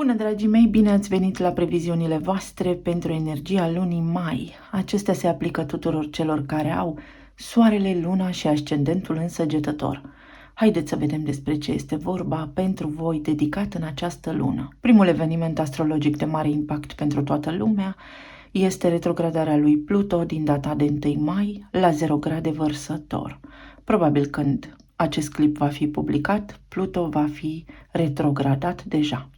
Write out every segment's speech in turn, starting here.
Bună, dragii mei! Bine ați venit la previziunile voastre pentru energia lunii mai. Acestea se aplică tuturor celor care au soarele, luna și ascendentul în Săgetător. Haideți să vedem despre ce este vorba pentru voi dedicat în această lună. Primul eveniment astrologic de mare impact pentru toată lumea este retrogradarea lui Pluto din data de 1 mai la 0 grade Vărsător. Probabil când acest clip va fi publicat, Pluto va fi retrogradat deja.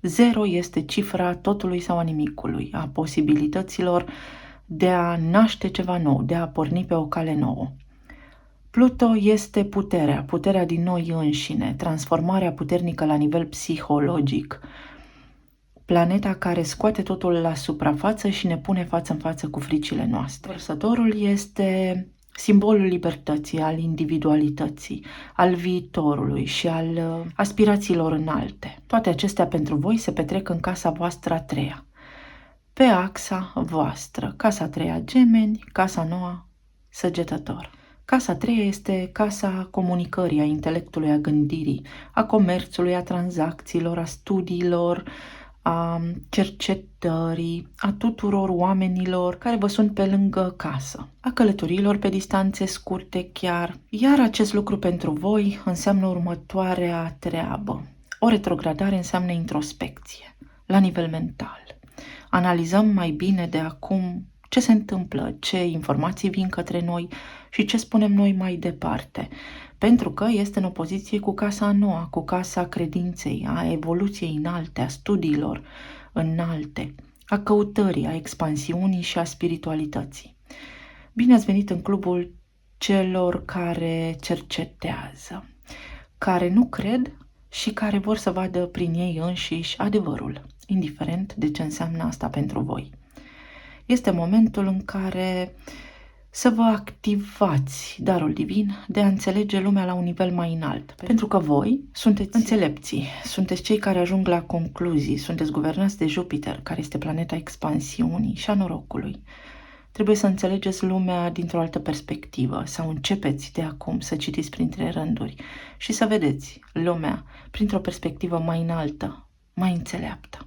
0 este cifra totului sau a nimicului, a posibilităților de a naște ceva nou, de a porni pe o cale nouă. Pluto este puterea din noi înșine, transformarea puternică la nivel psihologic, planeta care scoate totul la suprafață și ne pune față în față cu fricile noastre. Vărsătorul este simbolul libertății, al individualității, al viitorului și al aspirațiilor înalte. Toate acestea pentru voi se petrec în casa voastră a treia, pe axa voastră, casa a treia Gemeni, casa a noua Săgetător. Casa a treia este casa comunicării, a intelectului, a gândirii, a comerțului, a tranzacțiilor, a studiilor, a cercetării, a tuturor oamenilor care vă sunt pe lângă casă, a călătoriilor pe distanțe scurte chiar. Iar acest lucru pentru voi înseamnă următoarea treabă. O retrogradare înseamnă introspecție, la nivel mental. Analizăm mai bine de acum ce se întâmplă, ce informații vin către noi și ce spunem noi mai departe. Pentru că este în opoziție cu casa a noua, cu casa credinței, a evoluției înalte, a studiilor înalte, a căutării, a expansiunii și a spiritualității. Bine ați venit în clubul celor care cercetează, care nu cred și care vor să vadă prin ei înșiși adevărul, indiferent de ce înseamnă asta pentru voi. Este momentul în care să vă activați darul divin de a înțelege lumea la un nivel mai înalt. Pentru că voi sunteți înțelepții, sunteți cei care ajung la concluzii, sunteți guvernați de Jupiter, care este planeta expansiunii și a norocului. Trebuie să înțelegeți lumea dintr-o altă perspectivă sau începeți de acum să citiți printre rânduri și să vedeți lumea printr-o perspectivă mai înaltă, mai înțeleaptă.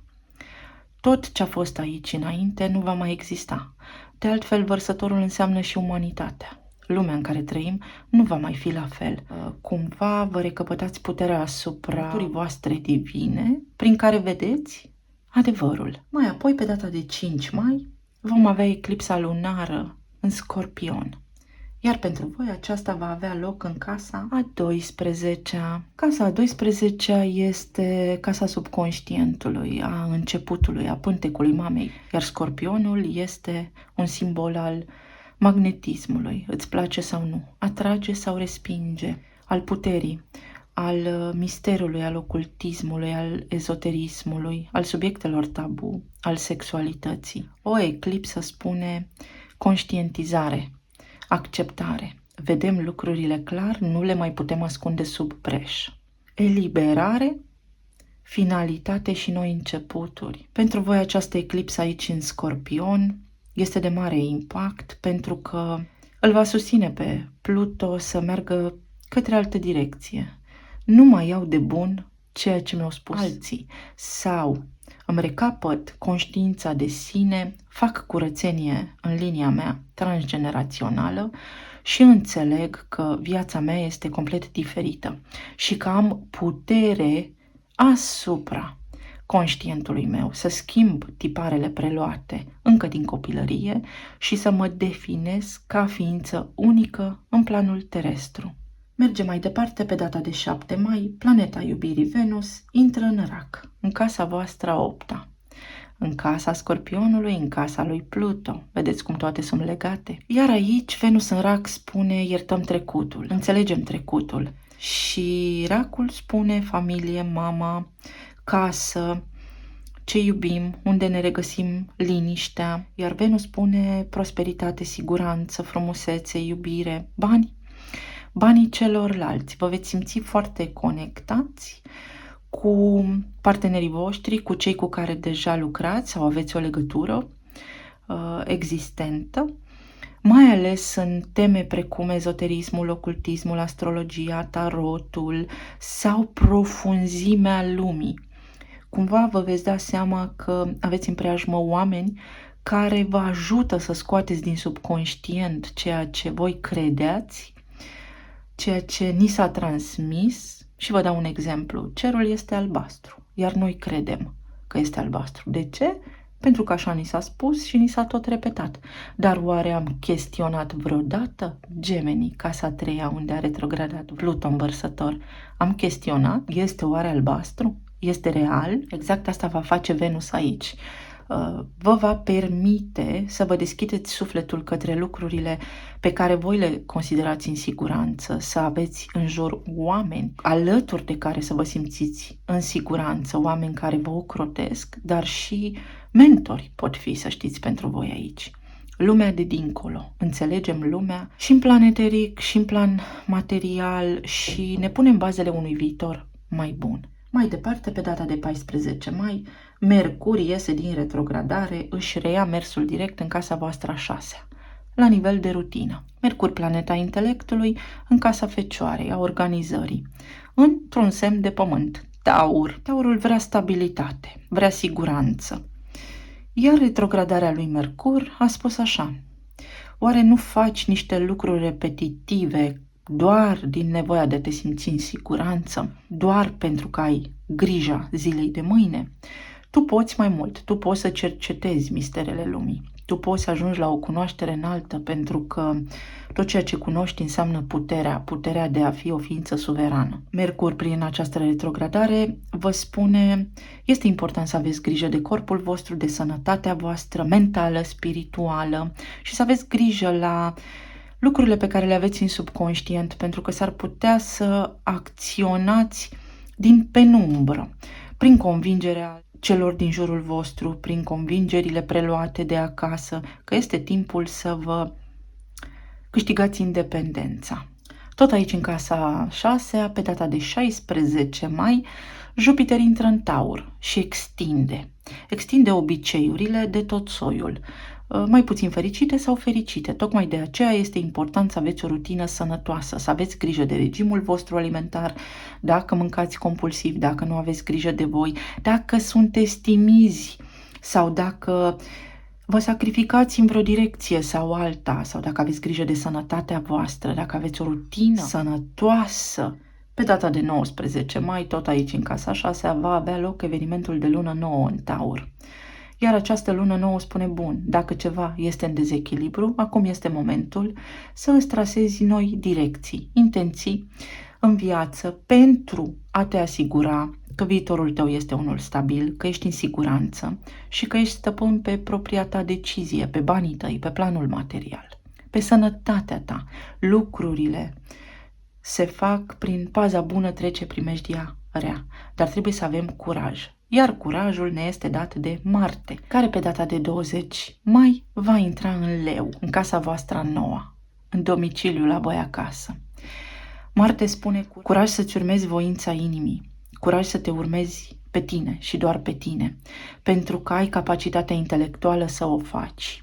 Tot ce a fost aici înainte nu va mai exista. De altfel, Vărsătorul înseamnă și umanitatea. Lumea în care trăim nu va mai fi la fel. Cumva vă recăpătați puterea asupra naturii voastre divine, prin care vedeți adevărul. Mai apoi, pe data de 5 mai, vom avea eclipsa lunară în Scorpion. Iar pentru voi aceasta va avea loc în casa a 12-a. Casa a 12-a este casa subconștientului, a începutului, a pântecului mamei. Iar Scorpionul este un simbol al magnetismului. Îți place sau nu? Atrage sau respinge? Al puterii, al misterului, al ocultismului, al ezoterismului, al subiectelor tabu, al sexualității. O eclipsă spune conștientizare, acceptare. Vedem lucrurile clar, nu le mai putem ascunde sub preș. Eliberare, finalitate și noi începuturi. Pentru voi această eclipsă aici în Scorpion este de mare impact pentru că îl va susține pe Pluto să meargă către altă direcție. Nu mai iau de bun ceea ce mi-au spus alții sau îmi recapăt conștiința de sine, fac curățenie în linia mea transgenerațională și înțeleg că viața mea este complet diferită și că am putere asupra conștientului meu, să schimb tiparele preluate încă din copilărie și să mă definez ca ființă unică în planul terestru. Mergem mai departe. Pe data de 7 mai, planeta iubirii Venus intră în Rac, în casa voastră a 8-a, în casa Scorpionului, în casa lui Pluto. Vedeți cum toate sunt legate? Iar aici, Venus în Rac spune iertăm trecutul, înțelegem trecutul. Și Racul spune familie, mama, casă, ce iubim, unde ne regăsim liniștea. Iar Venus spune prosperitate, siguranță, frumusețe, iubire, bani. Banii celorlalți. Vă veți simți foarte conectați cu partenerii voștri, cu cei cu care deja lucrați sau aveți o legătură existentă, mai ales în teme precum ezoterismul, ocultismul, astrologia, tarotul sau profunzimea lumii. Cumva vă veți da seama că aveți în preajmă oameni care vă ajută să scoateți din subconștient ceea ce voi credeați, ceea ce ni s-a transmis. Și vă dau un exemplu. Cerul este albastru, iar noi credem că este albastru. De ce? Pentru că așa ni s-a spus și ni s-a tot repetat. Dar oare am chestionat vreodată Gemenii, casa a treia, unde a retrogradat Pluton vărsător? Am chestionat? Este oare albastru? Este real? Exact asta va face Venus aici. Vă va permite să vă deschideți sufletul către lucrurile pe care voi le considerați în siguranță, să aveți în jur oameni alături de care să vă simțiți în siguranță, oameni care vă ocrotesc, dar și mentori pot fi, să știți, pentru voi aici. Lumea de dincolo. Înțelegem lumea și în plan eteric, și în plan material și ne punem bazele unui viitor mai bun. Mai departe, pe data de 14 mai, Mercur iese din retrogradare, își reia mersul direct în casa voastră a 6-a, la nivel de rutină. Mercur, planeta intelectului, în casa Fecioarei, a organizării, într-un semn de pământ, Taur. Taurul vrea stabilitate, vrea siguranță. Iar retrogradarea lui Mercur a spus așa: oare nu faci niște lucruri repetitive doar din nevoia de a te simți în siguranță, doar pentru că ai grija zilei de mâine? Tu poți mai mult, tu poți să cercetezi misterele lumii, tu poți să ajungi la o cunoaștere înaltă, pentru că tot ceea ce cunoști înseamnă puterea de a fi o ființă suverană. Mercur, prin această retrogradare, vă spune: este important să aveți grijă de corpul vostru, de sănătatea voastră mentală, spirituală, și să aveți grijă la lucrurile pe care le aveți în subconștient, pentru că s-ar putea să acționați din penumbră, prin convingerea celor din jurul vostru, prin convingerile preluate de acasă, că este timpul să vă câștigați independența. Tot aici, în casa 6-a, pe data de 16 mai, Jupiter intră în Taur și extinde obiceiurile de tot soiul, mai puțin fericite sau fericite. Tocmai de aceea este important să aveți o rutină sănătoasă, să aveți grijă de regimul vostru alimentar, dacă mâncați compulsiv, dacă nu aveți grijă de voi, dacă sunteți timizi sau dacă vă sacrificați în vreo direcție sau alta, sau dacă aveți grijă de sănătatea voastră, dacă aveți o rutină sănătoasă. Pe data de 19 mai, tot aici în casa 6, va avea loc evenimentul de lună nouă în Taur. Iar această lună nouă spune: bun, dacă ceva este în dezechilibru, acum este momentul să îți trasezi noi direcții, intenții în viață, pentru a te asigura că viitorul tău este unul stabil, că ești în siguranță și că ești stăpân pe propria ta decizie, pe banii tăi, pe planul material, pe sănătatea ta. Lucrurile se fac prin paza bună, trece primejdia rea, dar trebuie să avem curaj. Iar curajul ne este dat de Marte, care pe data de 20 mai va intra în Leu, în casa voastră nouă, în domiciliu la voi acasă. Marte spune: curaj să-ți urmezi voința inimii, curaj să te urmezi pe tine și doar pe tine, pentru că ai capacitatea intelectuală să o faci.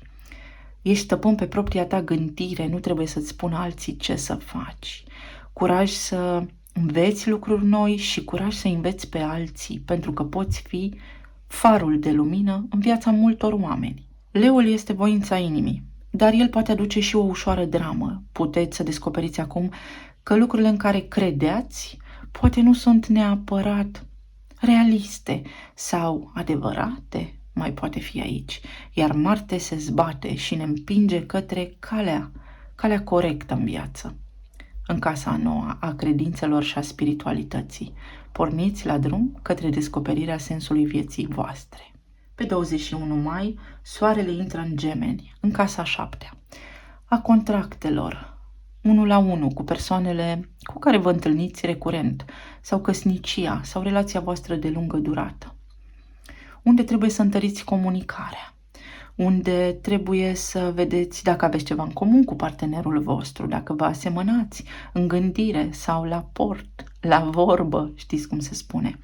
Ești stăpân pe propria ta gândire, nu trebuie să-ți spună alții ce să faci. Curaj să înveți lucruri noi și curaj să înveți pe alții, pentru că poți fi farul de lumină în viața multor oameni. Leul este voința inimii, dar el poate aduce și o ușoară dramă. Puteți să descoperiți acum că lucrurile în care credeați poate nu sunt neapărat realiste sau adevărate, mai poate fi aici. Iar Marte se zbate și ne împinge către calea corectă în viață, în casa a noua a credințelor și a spiritualității. Porniți la drum către descoperirea sensului vieții voastre. Pe 21 mai, Soarele intră în Gemeni, în casa a 7-a, a contractelor, 1 la 1 cu persoanele cu care vă întâlniți recurent, sau căsnicia, sau relația voastră de lungă durată, unde trebuie să întăriți comunicarea, unde trebuie să vedeți dacă aveți ceva în comun cu partenerul vostru, dacă vă asemănați în gândire sau la port, la vorbă, știți cum se spune,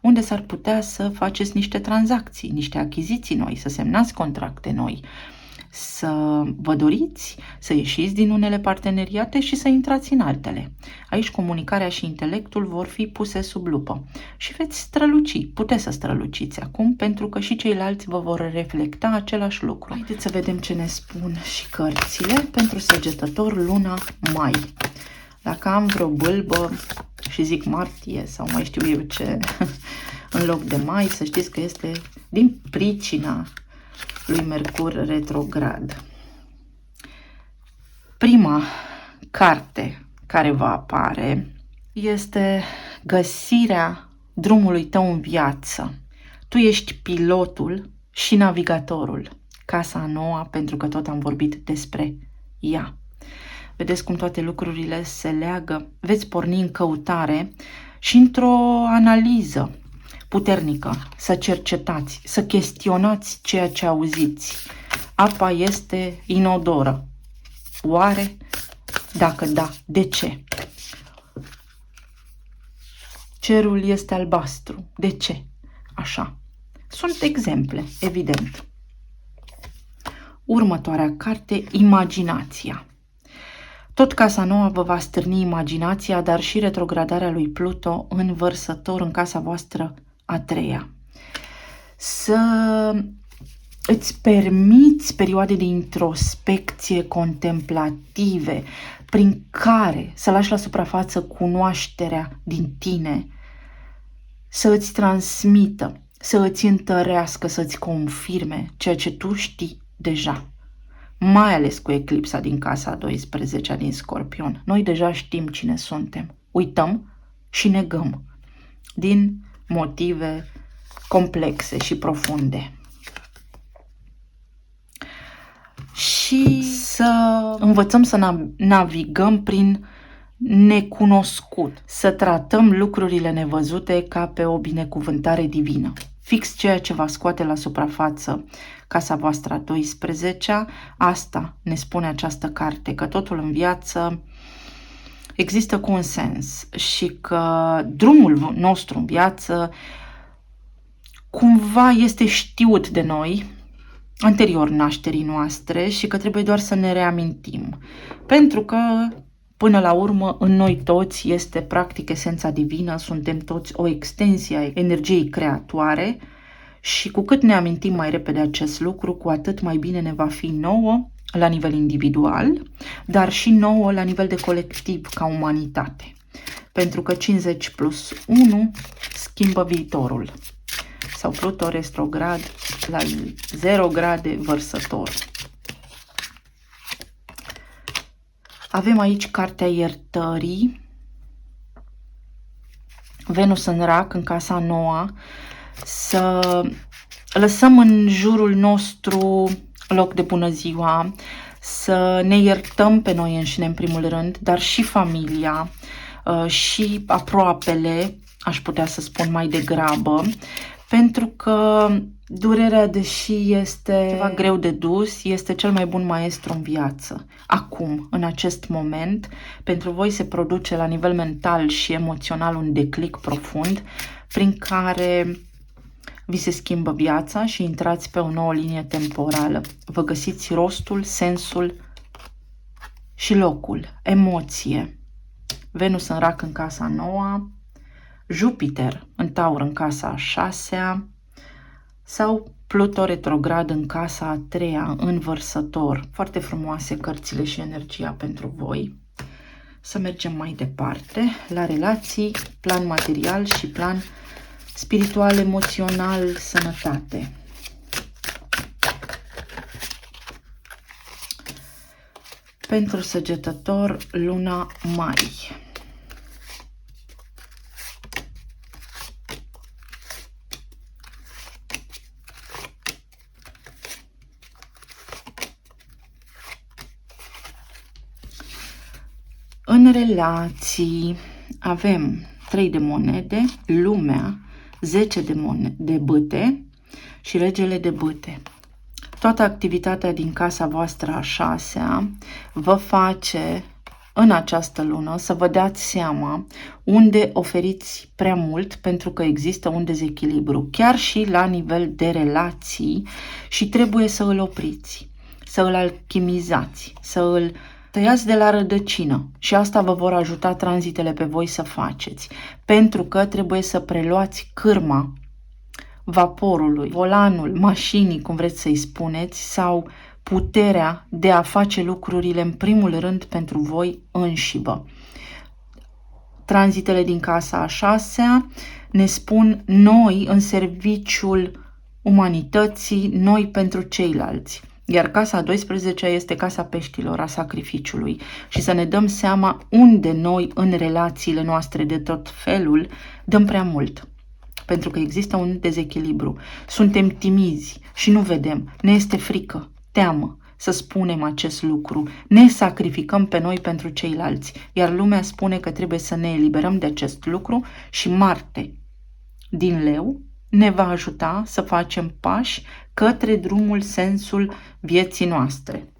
unde s-ar putea să faceți niște tranzacții, niște achiziții noi, să semnați contracte noi, să vă doriți să ieșiți din unele parteneriate și să intrați în altele. Aici comunicarea și intelectul vor fi puse sub lupă și veți străluci, puteți să străluciți acum pentru că și ceilalți vă vor reflecta același lucru. Haideți să vedem ce ne spun și cărțile pentru Săgetător luna mai. Dacă am vreo bâlbă și zic martie sau mai știu eu ce în loc de mai, să știți că este din pricina lui Mercur retrograd. Prima carte care va apare este găsirea drumului tău în viață. Tu ești pilotul și navigatorul. Casa a noua, pentru că tot am vorbit despre ea. Vedeți cum toate lucrurile se leagă? Veți porni în căutare și într-o analiză puternică, să cercetați, să chestionați ceea ce auziți. Apa este inodoră. Oare? Dacă da, de ce? Cerul este albastru. De ce? Așa. Sunt exemple, evident. Următoarea carte, imaginația. Tot Casa Nouă vă va stârni imaginația, dar și retrogradarea lui Pluto în Vărsător, în casa voastră a treia. Să îți permiți perioade de introspecție contemplative, prin care să lași la suprafață cunoașterea din tine, să îți transmită, să îți întărească, să îți confirme ceea ce tu știi deja. Mai ales cu eclipsa din casa 12 din Scorpion. Noi deja știm cine suntem. Uităm și negăm din motive complexe și profunde. Și să învățăm să navigăm prin necunoscut, să tratăm lucrurile nevăzute ca pe o binecuvântare divină. Fix ceea ce va scoate la suprafață casa voastră a 12-a, asta ne spune această carte, că totul în viață există cu un sens și că drumul nostru în viață cumva este știut de noi anterior nașterii noastre și că trebuie doar să ne reamintim. Pentru că până la urmă, în noi toți este practic esența divină, suntem toți o extensie a energiei creatoare și cu cât ne amintim mai repede acest lucru, cu atât mai bine ne va fi nouă la nivel individual, dar și nouă la nivel de colectiv, ca umanitate. Pentru că 50 plus 1 schimbă viitorul. Sau Pluto retrograd la 0 grade Vărsător. Avem aici cartea iertării, Venus în Rac, în casa noua, să lăsăm în jurul nostru loc de bună ziua, să ne iertăm pe noi înșine în primul rând, dar și familia și aproapele, aș putea să spun mai degrabă, pentru că durerea, deși este ceva greu de dus, este cel mai bun maestru în viață. Acum, în acest moment, pentru voi se produce la nivel mental și emoțional un declic profund prin care vi se schimbă viața și intrați pe o nouă linie temporală. Vă găsiți rostul, sensul și locul, emoție. Venus în Rac în casa noua, Jupiter în Taur în casa a 6-a sau Pluto retrograd în casa a 3-a în Vărsător. Foarte frumoase cărțile și energia pentru voi. Să mergem mai departe la relații, plan material și plan spiritual, emoțional, sănătate. Pentru Săgetător, luna mai. În relații avem 3 de monede, lumea, 10 de bâte și regele de bâte. Toată activitatea din casa voastră a 6-a vă face în această lună să vă dați seama unde oferiți prea mult pentru că există un dezechilibru, chiar și la nivel de relații, și trebuie să îl opriți. să îl alchimizați, să îl tăiați de la rădăcină și asta vă vor ajuta tranzitele pe voi să faceți, pentru că trebuie să preluați cârma vaporului, volanul, mașinii, cum vreți să-i spuneți, sau puterea de a face lucrurile în primul rând pentru voi înșivă. Tranzitele din casa a 6-a ne spun noi în serviciul umanității, noi pentru ceilalți. Iar casa a 12-a este casa peștilor, a sacrificiului. Și să ne dăm seama unde noi în relațiile noastre de tot felul dăm prea mult. Pentru că există un dezechilibru. Suntem timizi și nu vedem. Ne este frică, teamă să spunem acest lucru. Ne sacrificăm pe noi pentru ceilalți. Iar lumea spune că trebuie să ne eliberăm de acest lucru și Marte din Leu ne va ajuta să facem pași către drumul, sensul vieții noastre.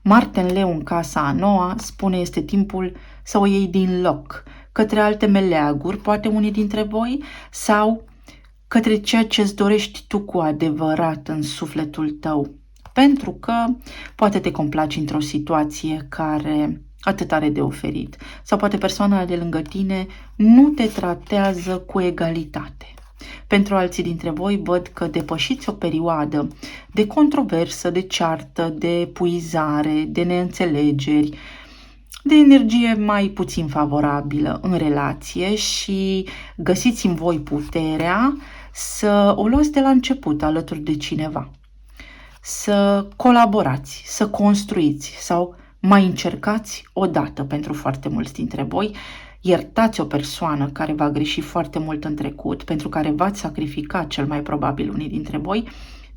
Marte în Leu în casa a 9-a spune este timpul să o iei din loc, către alte meleaguri, poate unii dintre voi, sau către ceea ce îți dorești tu cu adevărat în sufletul tău. Pentru că poate te complaci într-o situație care atât are de oferit, sau poate persoana de lângă tine nu te tratează cu egalitate. Pentru alții dintre voi văd că depășiți o perioadă de controversă, de ceartă, de epuizare, de neînțelegeri, de energie mai puțin favorabilă în relație și găsiți în voi puterea să o luați de la început alături de cineva. Să colaborați, să construiți sau mai încercați odată pentru foarte mulți dintre voi. Iertați o persoană care v-a greșit foarte mult în trecut, pentru care v-ați sacrificat cel mai probabil unii dintre voi,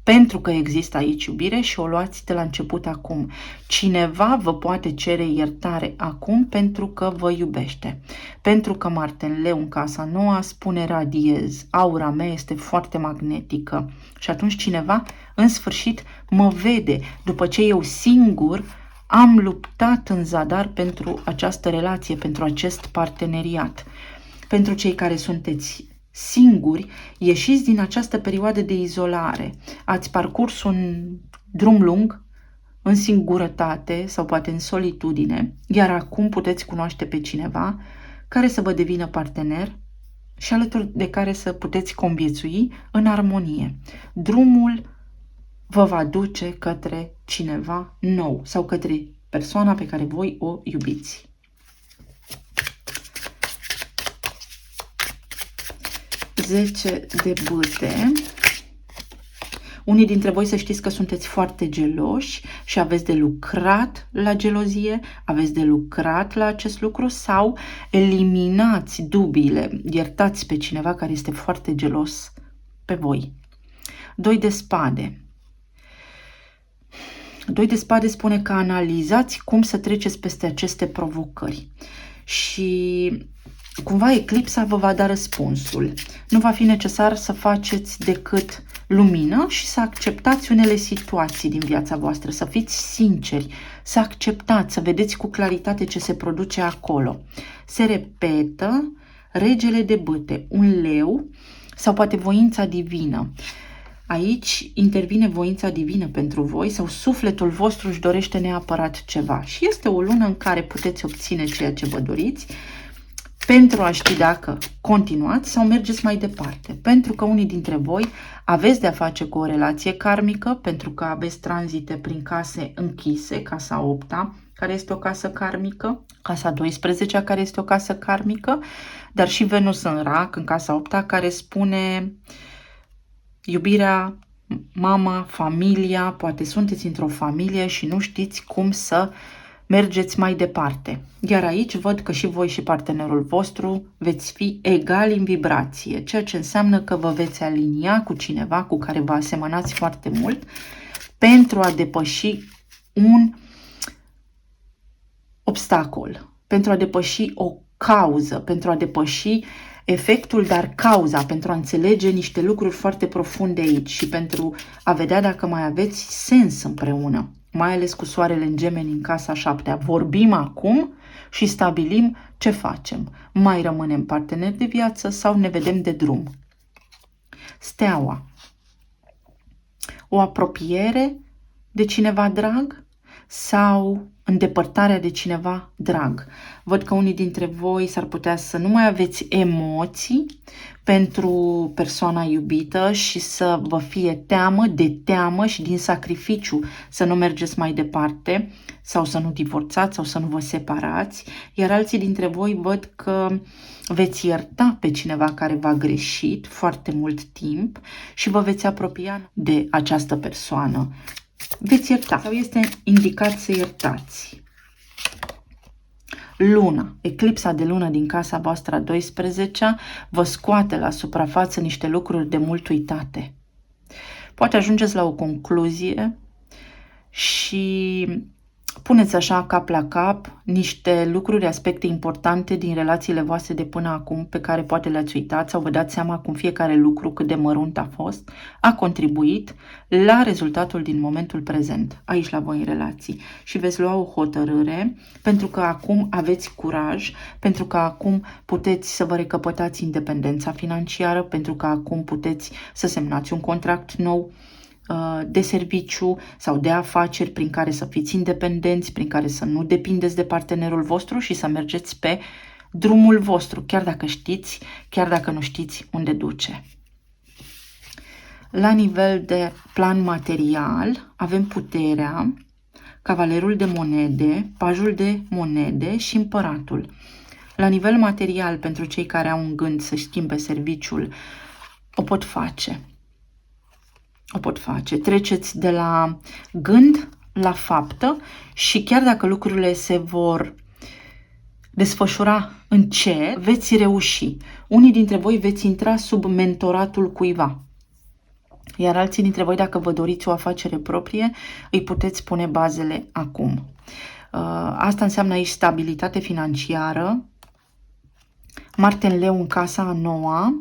pentru că există aici iubire și o luați de la început acum. Cineva vă poate cere iertare acum pentru că vă iubește. Pentru că Marte în Leu în casa 9 spune radiez, aura mea este foarte magnetică și atunci cineva în sfârșit mă vede după ce eu singur am luptat în zadar pentru această relație, pentru acest parteneriat. Pentru cei care sunteți singuri, ieșiți din această perioadă de izolare. Ați parcurs un drum lung, în singurătate sau poate în solitudine, iar acum puteți cunoaște pe cineva care să vă devină partener și alături de care să puteți conviețui în armonie. Drumul vă va duce către cineva nou sau către persoana pe care voi o iubiți. Zece de bâte. Unii dintre voi să știți că sunteți foarte geloși și aveți de lucrat la gelozie, aveți de lucrat la acest lucru sau eliminați dubiile, iertați pe cineva care este foarte gelos pe voi. Doi de spade. Doi de spade spune că analizați cum să treceți peste aceste provocări și cumva eclipsa vă va da răspunsul. Nu va fi necesar să faceți decât lumină și să acceptați unele situații din viața voastră, să fiți sinceri, să acceptați, să vedeți cu claritate ce se produce acolo. Se repetă regele de bâte, un leu sau poate voința divină. Aici intervine voința divină pentru voi sau sufletul vostru își dorește neapărat ceva și este o lună în care puteți obține ceea ce vă doriți pentru a ști dacă continuați sau mergeți mai departe. Pentru că unii dintre voi aveți de-a face cu o relație karmică, pentru că aveți tranzite prin case închise, casa 8-a, care este o casă karmică, casa 12-a, care este o casă karmică, dar și Venus în rac, în casa 8-a, care spune iubirea, mama, familia, poate sunteți într-o familie și nu știți cum să mergeți mai departe. Iar aici văd că și voi și partenerul vostru veți fi egali în vibrație, ceea ce înseamnă că vă veți alinia cu cineva cu care vă asemănați foarte mult pentru a depăși un obstacol, pentru a depăși o cauză, pentru a depăși efectul, dar cauza, pentru a înțelege niște lucruri foarte profunde aici și pentru a vedea dacă mai aveți sens împreună, mai ales cu soarele în Gemeni în casa 7-a. Vorbim acum și stabilim ce facem. Mai rămânem parteneri de viață sau ne vedem de drum. Steaua. O apropiere de cineva drag sau îndepărtarea de cineva drag. Văd că unii dintre voi s-ar putea să nu mai aveți emoții pentru persoana iubită și să vă fie teamă și din sacrificiu să nu mergeți mai departe sau să nu divorțați sau să nu vă separați, iar alții dintre voi văd că veți ierta pe cineva care v-a greșit foarte mult timp și vă veți apropia de această persoană. Veți ierta sau este indicat să iertați. Luna, eclipsa de lună din casa voastră a 12-a vă scoate la suprafață niște lucruri de mult uitate. Poate ajungeți la o concluzie și puneți așa cap la cap niște lucruri, aspecte importante din relațiile voastre de până acum pe care poate le-ați uitat sau vă dați seama cum fiecare lucru, cât de mărunt a fost, a contribuit la rezultatul din momentul prezent, aici la voi în relații. Și veți lua o hotărâre pentru că acum aveți curaj, pentru că acum puteți să vă recăpătați independența financiară, pentru că acum puteți să semnați un contract nou de serviciu sau de afaceri prin care să fiți independenți, prin care să nu depindeți de partenerul vostru și să mergeți pe drumul vostru, chiar dacă știți, chiar dacă nu știți unde duce. La nivel de plan material avem puterea, cavalerul de monede, pajul de monede și împăratul. La nivel material, pentru cei care au un gând să schimbe serviciul, o pot face. O pot face. Treceți de la gând la faptă și chiar dacă lucrurile se vor desfășura încet, veți reuși. Unii dintre voi veți intra sub mentoratul cuiva. Iar alții dintre voi, dacă vă doriți o afacere proprie, îi puteți pune bazele acum. Asta înseamnă aici stabilitate financiară, Marte în Leu în casa a noua,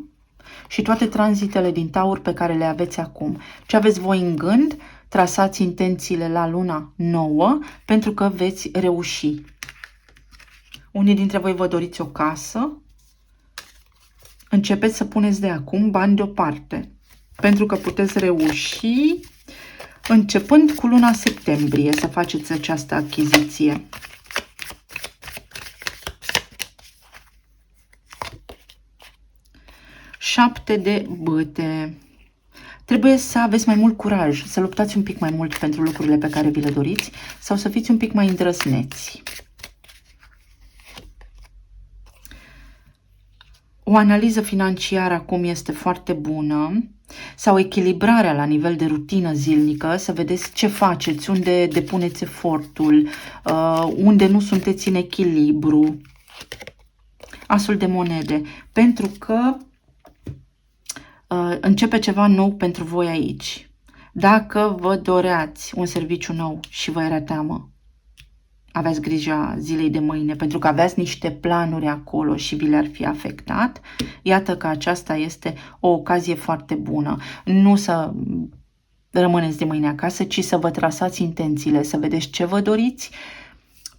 și toate tranzitele din Taur pe care le aveți acum. Ce aveți voi în gând, trasați intențiile la luna nouă pentru că veți reuși. Unii dintre voi vă doriți o casă, începeți să puneți de acum bani deoparte pentru că puteți reuși începând cu luna septembrie să faceți această achiziție. Șapte de bâte. Trebuie să aveți mai mult curaj, să luptați un pic mai mult pentru lucrurile pe care vi le doriți sau să fiți un pic mai îndrăzneți. O analiză financiară acum este foarte bună sau echilibrarea la nivel de rutină zilnică, să vedeți ce faceți, unde depuneți efortul, unde nu sunteți în echilibru. Asul de monede, pentru că începe ceva nou pentru voi aici. Dacă vă doreați un serviciu nou și vă era teamă, aveți grija zilei de mâine, pentru că aveați niște planuri acolo și vi le-ar fi afectat, iată că aceasta este o ocazie foarte bună. Nu să rămâneți de mâine acasă, ci să vă trasați intențiile, să vedeți ce vă doriți,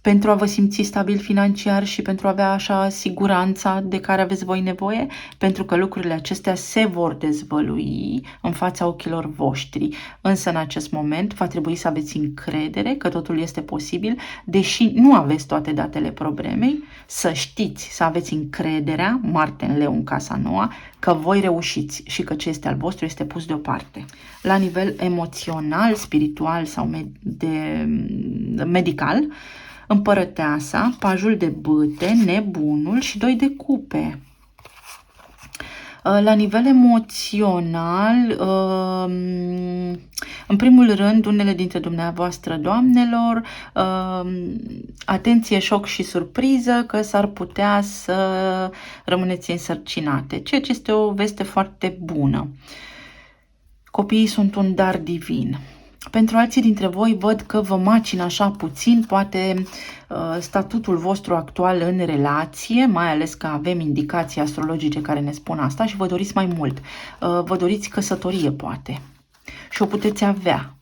pentru a vă simți stabil financiar și pentru a avea așa siguranța de care aveți voi nevoie, pentru că lucrurile acestea se vor dezvălui în fața ochilor voștri. Însă în acest moment va trebui să aveți încredere că totul este posibil, deși nu aveți toate datele problemei, să știți, să aveți încrederea, Marte în Leu în casa noua, că voi reușiți și că ce este al vostru este pus deoparte. La nivel emoțional, spiritual sau medical, Împărăteasa, pajul de bâte, nebunul și 2 de cupe. La nivel emoțional, în primul rând, unele dintre dumneavoastră, doamnelor, atenție, șoc și surpriză că s-ar putea să rămâneți însărcinate, ceea ce este o veste foarte bună. Copiii sunt un dar divin. Pentru alții dintre voi văd că vă macină așa puțin, poate statutul vostru actual în relație, mai ales că avem indicații astrologice care ne spun asta și vă doriți mai mult. Vă doriți căsătorie, poate, și o puteți avea.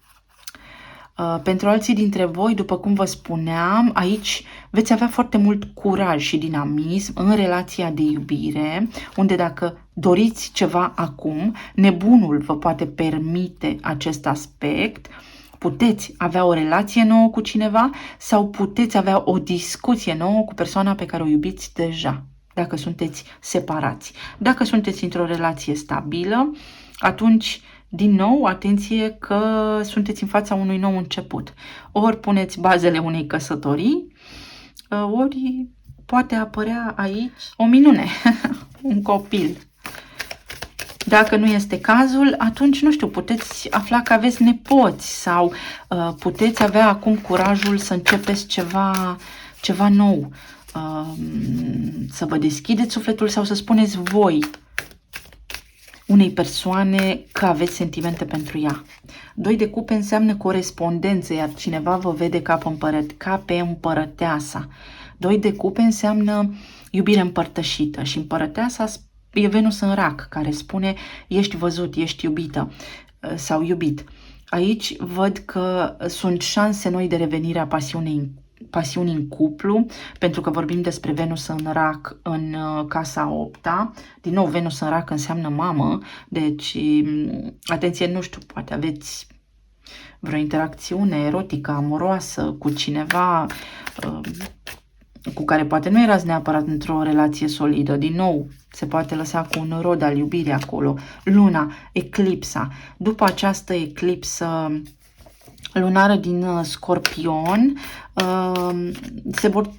Pentru alții dintre voi, după cum vă spuneam, aici veți avea foarte mult curaj și dinamism în relația de iubire, unde dacă doriți ceva acum, nebunul vă poate permite acest aspect, Puteți avea o relație nouă cu cineva sau puteți avea o discuție nouă cu persoana pe care o iubiți deja, dacă sunteți separați. Dacă sunteți într-o relație stabilă, atunci, din nou, atenție că sunteți în fața unui nou început. Ori puneți bazele unei căsătorii, ori poate apărea aici o minune, un copil. Dacă nu este cazul, atunci, nu știu, puteți afla că aveți nepoți sau puteți avea acum curajul să începeți ceva nou, să vă deschideți sufletul sau să spuneți voi unei persoane că aveți sentimente pentru ea. 2 de cupe înseamnă corespondență, iar cineva vă vede ca pe împărăteasa. 2 de cupe înseamnă iubire împărtășită și împărăteasa e Venus în Rac, care spune ești văzut, ești iubită sau iubit. Aici văd că sunt șanse noi de revenire a pasiunii în cuplu, pentru că vorbim despre Venus în Rac în casa 8-a. Din nou, Venus în Rac înseamnă mamă, deci, atenție, nu știu, poate aveți vreo interacțiune erotică, amoroasă cu cineva cu care poate nu erați neapărat într-o relație solidă. Din nou, se poate lăsa cu un rod al iubirii acolo. Luna, eclipsa. După această eclipsă lunară din Scorpion, se vor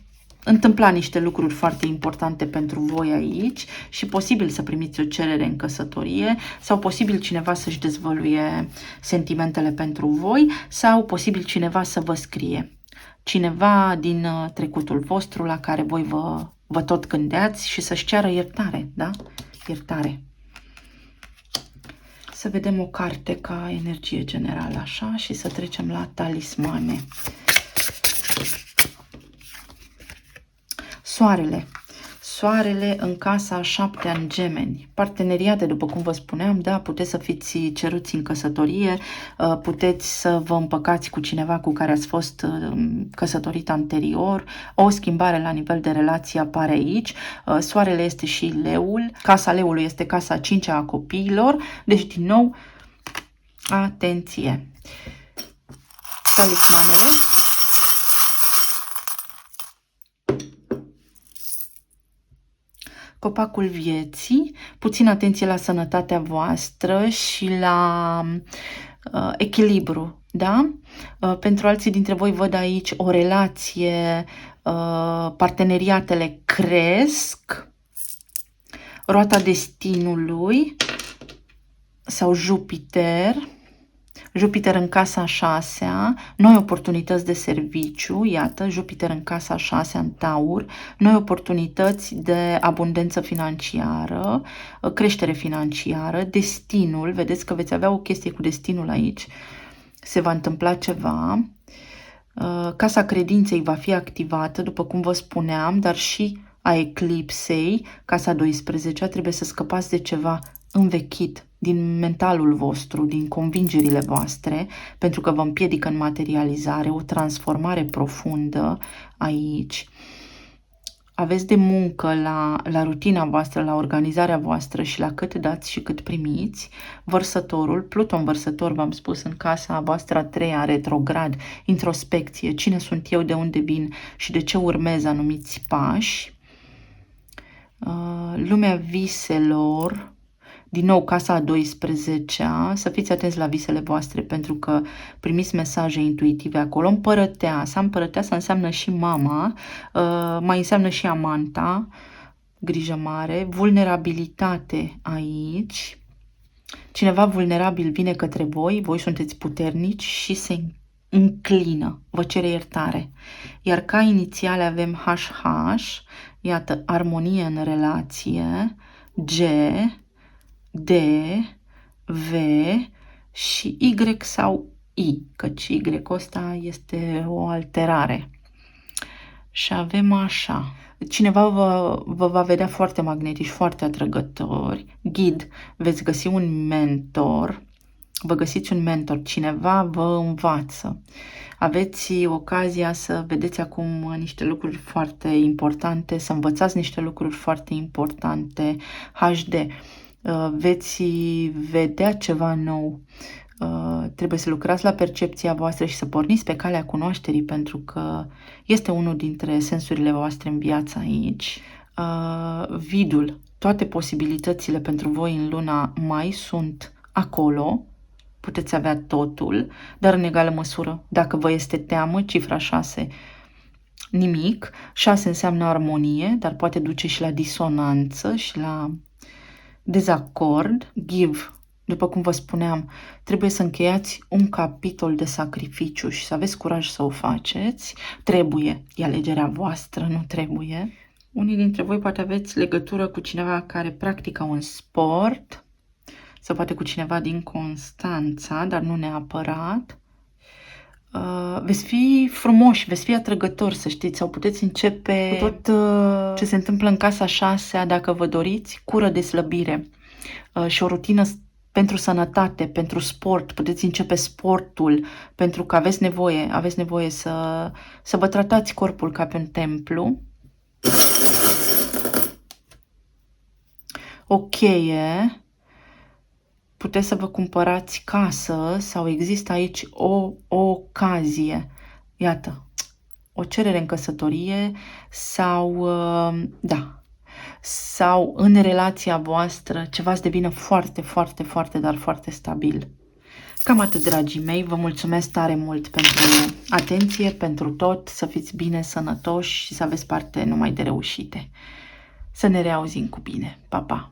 întâmpla niște lucruri foarte importante pentru voi aici și posibil să primiți o cerere în căsătorie sau posibil cineva să-și dezvăluie sentimentele pentru voi sau posibil cineva să vă scrie. Cineva din trecutul vostru la care voi vă tot gândeați și să-și ceară iertare, da? Iertare. Să vedem o carte ca energie generală, așa, și să trecem la talismane. Soarele. Soarele în casa 7 în Gemeni. Parteneriate, după cum vă spuneam, da, puteți să fiți ceruți în căsătorie, puteți să vă împăcați cu cineva cu care ați fost căsătorit anterior, o schimbare la nivel de relație apare aici. Soarele este și leul, casa leului este casa 5-a a copiilor, deci din nou, atenție. Talismanele. Copacul vieții, puțin atenție la sănătatea voastră și la echilibru, da? Pentru alții dintre voi văd aici o relație, parteneriatele cresc, roata destinului sau Jupiter. Jupiter în casa 6-a, noi oportunități de serviciu, iată, Jupiter în casa 6-a în Taur, noi oportunități de abundență financiară, creștere financiară, destinul, vedeți că veți avea o chestie cu destinul aici, se va întâmpla ceva, casa credinței va fi activată, după cum vă spuneam, dar și a eclipsei, casa 12-a, trebuie să scăpați de ceva învechit din mentalul vostru, din convingerile voastre, pentru că vă împiedică în materializare, o transformare profundă aici. Aveți de muncă la rutina voastră, la organizarea voastră și la cât dați și cât primiți. Vărsătorul, Pluton vărsător, v-am spus, în casa voastră a 3-a, retrograd, introspecție, cine sunt eu, de unde vin și de ce urmez anumiți pași. Lumea viselor, din nou casa a 12-a, să fiți atenți la visele voastre pentru că primiți mesaje intuitive acolo. Împărăteasa înseamnă și mama, mai înseamnă și amanta, grijă mare, vulnerabilitate aici. Cineva vulnerabil vine către voi, voi sunteți puternici și se înclină, vă cere iertare. Iar ca inițiale avem HH, iată, armonie în relație, G, D, V și Y sau I, căci Y-ul ăsta este o alterare. Și avem așa, cineva vă va vedea foarte magnetici, foarte atrăgători, ghid, veți găsi un mentor, vă găsiți un mentor, cineva vă învață. Aveți ocazia să vedeți acum niște lucruri foarte importante, să învățați niște lucruri foarte importante, HD. Veți vedea ceva nou, Trebuie să lucrați la percepția voastră și să porniți pe calea cunoașterii, pentru că este unul dintre sensurile voastre în viață aici. Vidul, toate posibilitățile pentru voi în luna mai sunt acolo, puteți avea totul, dar în egală măsură. Dacă vă este teamă, cifra 6, nimic. 6 înseamnă armonie, dar poate duce și la disonanță și la dezacord. Give, după cum vă spuneam, trebuie să încheiați un capitol de sacrificiu și să aveți curaj să o faceți. Trebuie, e alegerea voastră, nu trebuie. Unii dintre voi poate aveți legătură cu cineva care practică un sport sau poate cu cineva din Constanța, dar nu neapărat. Veți fi frumoși, veți fi atrăgători, să știți, sau puteți începe cu tot ce se întâmplă în casa 6, dacă vă doriți, cură de slăbire și o rutină pentru sănătate, pentru sport. Puteți începe sportul, pentru că aveți nevoie să vă tratați corpul ca pe un templu. O cheie, puteți să vă cumpărați casă sau există aici o ocazie. Iată, o cerere în căsătorie sau, sau în relația voastră ceva să devină foarte, foarte, foarte, dar foarte stabil. Cam atât, dragii mei, vă mulțumesc tare mult pentru atenție, pentru tot, să fiți bine, sănătoși și să aveți parte numai de reușite. Să ne reauzim cu bine. Pa, pa!